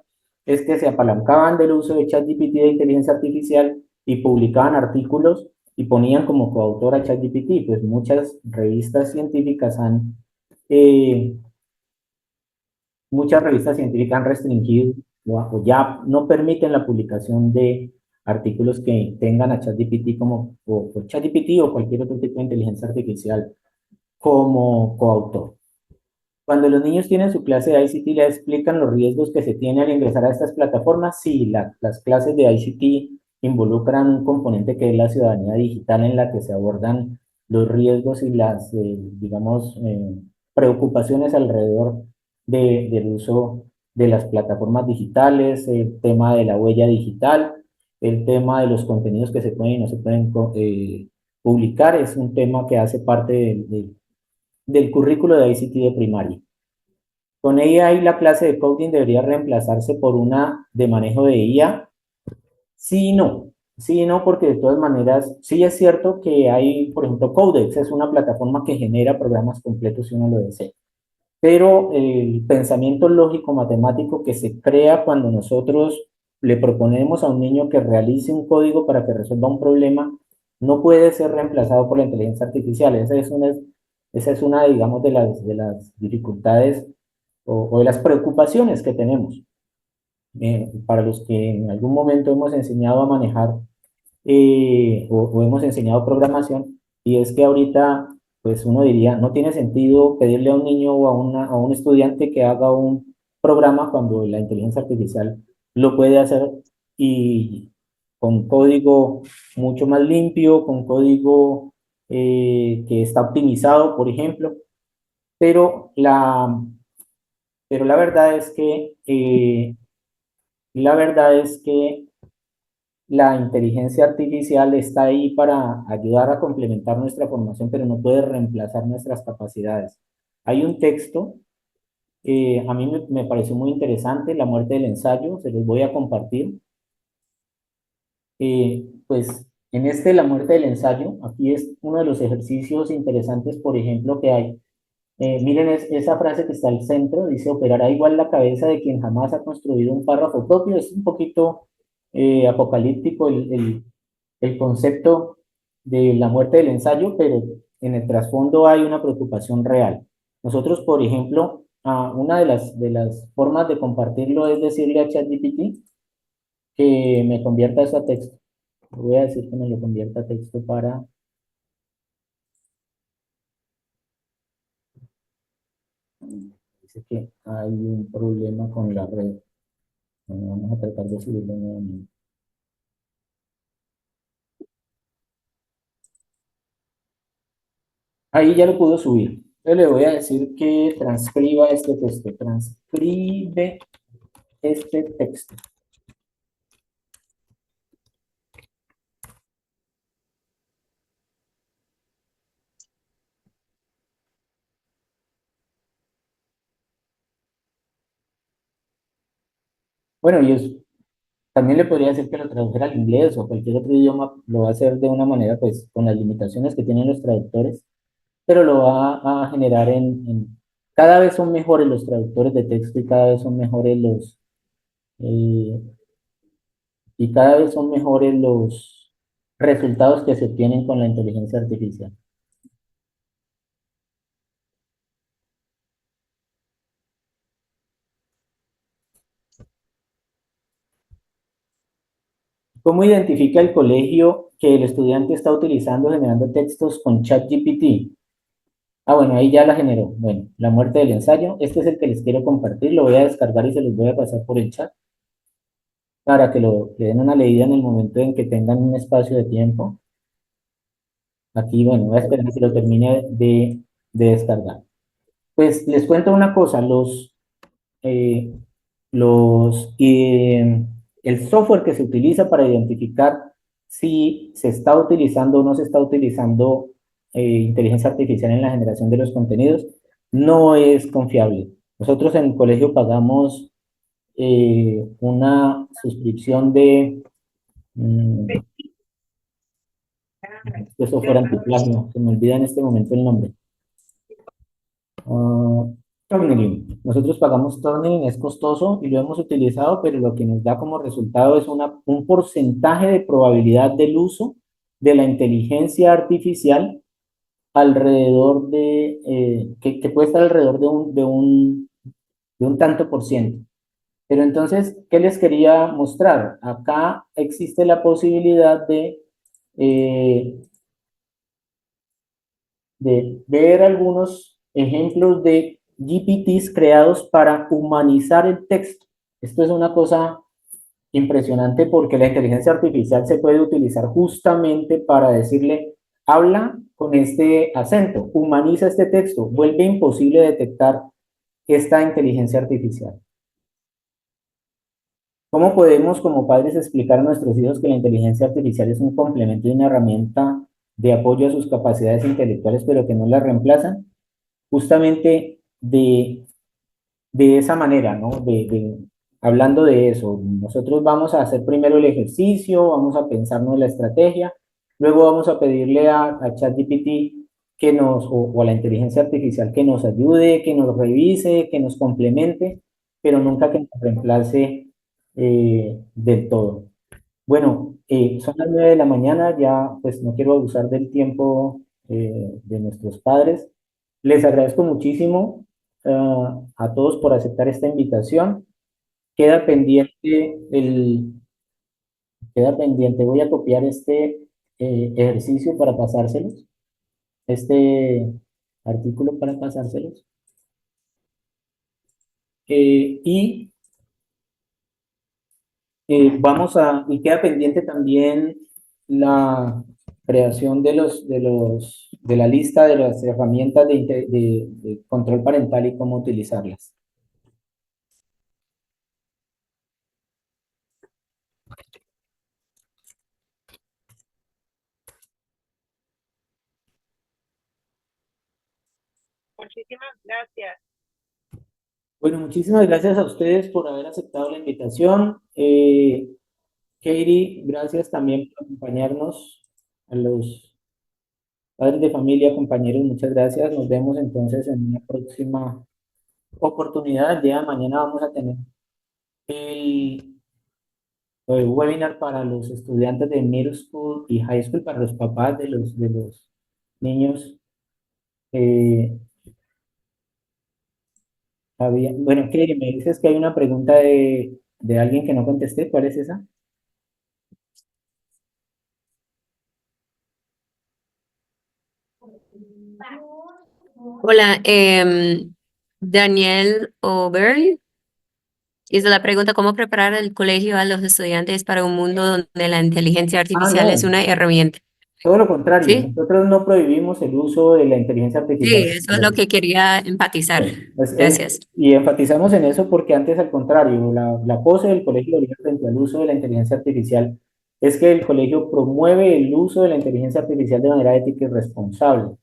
es que se apalancaban del uso de ChatGPT de inteligencia artificial y publicaban artículos y ponían como coautor a ChatGPT. Pues muchas revistas científicas han restringido o ya no permiten la publicación de artículos que tengan a ChatGPT o ChatGPT o cualquier otro tipo de inteligencia artificial como coautor. Cuando los niños tienen su clase de ICT, ¿le explican los riesgos que se tiene al ingresar a estas plataformas? Sí, las clases de ICT involucran un componente que es la ciudadanía digital, en la que se abordan los riesgos y las, digamos, preocupaciones alrededor del uso de las plataformas digitales, el tema de la huella digital, el tema de los contenidos que se pueden y no se pueden publicar. Es un tema que hace parte del currículo de ICT de primaria. Con AI, la clase de coding debería reemplazarse por una de manejo de IA. Sí y no. Sí y no, porque de todas maneras, sí es cierto que hay, por ejemplo, Codex es una plataforma que genera programas completos si uno lo desea. Pero el pensamiento lógico matemático que se crea cuando nosotros le proponemos a un niño que realice un código para que resuelva un problema, no puede ser reemplazado por la inteligencia artificial. Esa es una, digamos, de las dificultades o de las preocupaciones que tenemos. Para los que en algún momento hemos enseñado a manejar o hemos enseñado programación, y es que ahorita, pues uno diría, no tiene sentido pedirle a un niño o a un estudiante que haga un programa cuando la inteligencia artificial lo puede hacer y con código mucho más limpio, con código que está optimizado, por ejemplo, pero la verdad es que la inteligencia artificial está ahí para ayudar a complementar nuestra formación, pero no puede reemplazar nuestras capacidades. Hay un texto, a mí me pareció muy interesante, La muerte del ensayo, se los voy a compartir. Pues en La muerte del ensayo, aquí es uno de los ejercicios interesantes, por ejemplo, que hay. Miren esa frase que está al centro, dice, operará igual la cabeza de quien jamás ha construido un párrafo propio. Es un poquito apocalíptico el concepto de la muerte del ensayo, pero en el trasfondo hay una preocupación real. Nosotros, por ejemplo, una de las formas de compartirlo es decirle a ChatGPT que me convierta eso a texto. Voy a decir que me lo convierta a texto para... Dice que hay un problema con la red. Bueno, vamos a tratar de subirlo nuevamente. Ahí ya lo pudo subir. Yo le voy a decir que transcriba este texto. Transcribe este texto. Bueno, también le podría decir que lo tradujera al inglés o cualquier otro idioma. Lo va a hacer de una manera, pues, con las limitaciones que tienen los traductores, pero lo va a generar cada vez son mejores los traductores de texto y cada vez son mejores eh, los resultados que se obtienen con la inteligencia artificial. ¿Cómo identifica el colegio que el estudiante está utilizando generando textos con ChatGPT? Bueno, ahí ya la generó. Bueno, la muerte del ensayo. Este es el que les quiero compartir. Lo voy a descargar y se los voy a pasar por el chat para que le den una leída en el momento en que tengan un espacio de tiempo. Aquí, bueno, voy a esperar que se lo termine de descargar. Pues les cuento una cosa. El software que se utiliza para identificar si se está utilizando o no se está utilizando inteligencia artificial en la generación de los contenidos, no es confiable. Nosotros en el colegio pagamos una suscripción de software antiplagio, se me olvida en este momento el nombre. Turnitin. Nosotros pagamos Turnitin, es costoso y lo hemos utilizado, pero lo que nos da como resultado es un porcentaje de probabilidad del uso de la inteligencia artificial alrededor que puede estar alrededor de un tanto por ciento. Pero entonces, ¿qué les quería mostrar? Acá existe la posibilidad de ver algunos ejemplos de GPTs creados para humanizar el texto. Esto es una cosa impresionante porque la inteligencia artificial se puede utilizar justamente para decirle, habla con este acento, humaniza este texto, vuelve imposible detectar esta inteligencia artificial. ¿Cómo podemos como padres explicar a nuestros hijos que la inteligencia artificial es un complemento y una herramienta de apoyo a sus capacidades intelectuales, pero que no las reemplazan? Justamente de esa manera, ¿no? Hablando de eso, nosotros vamos a hacer primero el ejercicio, vamos a pensarnos la estrategia, luego vamos a pedirle a ChatGPT o a la inteligencia artificial que nos ayude, que nos revise, que nos complemente, pero nunca que nos reemplace del todo. Bueno, son las 9 de la mañana, ya pues no quiero abusar del tiempo de nuestros padres. Les agradezco muchísimo a todos por aceptar esta invitación. Queda pendiente voy a copiar este ejercicio para pasárselos, este artículo para pasárselos. Y y queda pendiente también la creación de la lista de las herramientas de control parental y cómo utilizarlas. Muchísimas gracias. Bueno, muchísimas gracias a ustedes por haber aceptado la invitación. Katie, gracias también por acompañarnos. A los padres de familia, compañeros, muchas gracias. Nos vemos entonces en una próxima oportunidad. El día de mañana vamos a tener el webinar para los estudiantes de middle school y high school, para los papás de los niños. Bueno, Katie, me dices que hay una pregunta de alguien que no contesté. ¿Cuál es esa? Hola, Daniel O'Byrne hizo la pregunta, ¿cómo preparar el colegio a los estudiantes para un mundo donde la inteligencia artificial es No, una herramienta? todo lo contrario. ¿Sí? Nosotros no prohibimos el uso de la inteligencia Sí, artificial. eso es lo que quería enfatizar. Gracias. Y enfatizamos en eso porque antes, al contrario, la pose del colegio de Bolívar frente al uso de la inteligencia artificial es que el colegio promueve el uso de la inteligencia artificial de manera ética y responsable.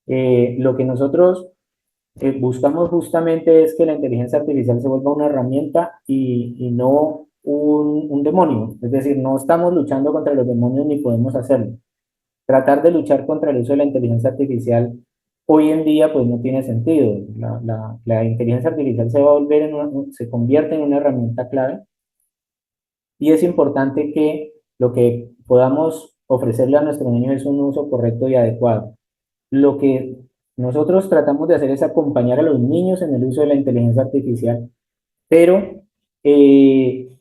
Lo que nosotros buscamos justamente es que la inteligencia artificial se vuelva una herramienta y no un demonio. Es decir, no estamos luchando contra los demonios ni podemos hacerlo. Tratar de luchar contra el uso de la inteligencia artificial hoy en día pues no tiene sentido. La inteligencia artificial se va a volver se convierte en una herramienta clave y es importante que lo que podamos ofrecerle a nuestros niños es un uso correcto y adecuado. Lo que nosotros tratamos de hacer es acompañar a los niños en el uso de la inteligencia artificial, pero, eh,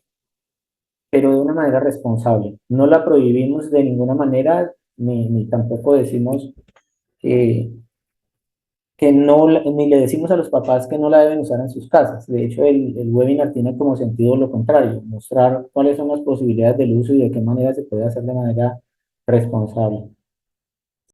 pero de una manera responsable. No la prohibimos de ninguna manera, ni tampoco decimos que no, ni le decimos a los papás que no la deben usar en sus casas. De hecho, el webinar tiene como sentido lo contrario, mostrar cuáles son las posibilidades del uso y de qué manera se puede hacer de manera responsable.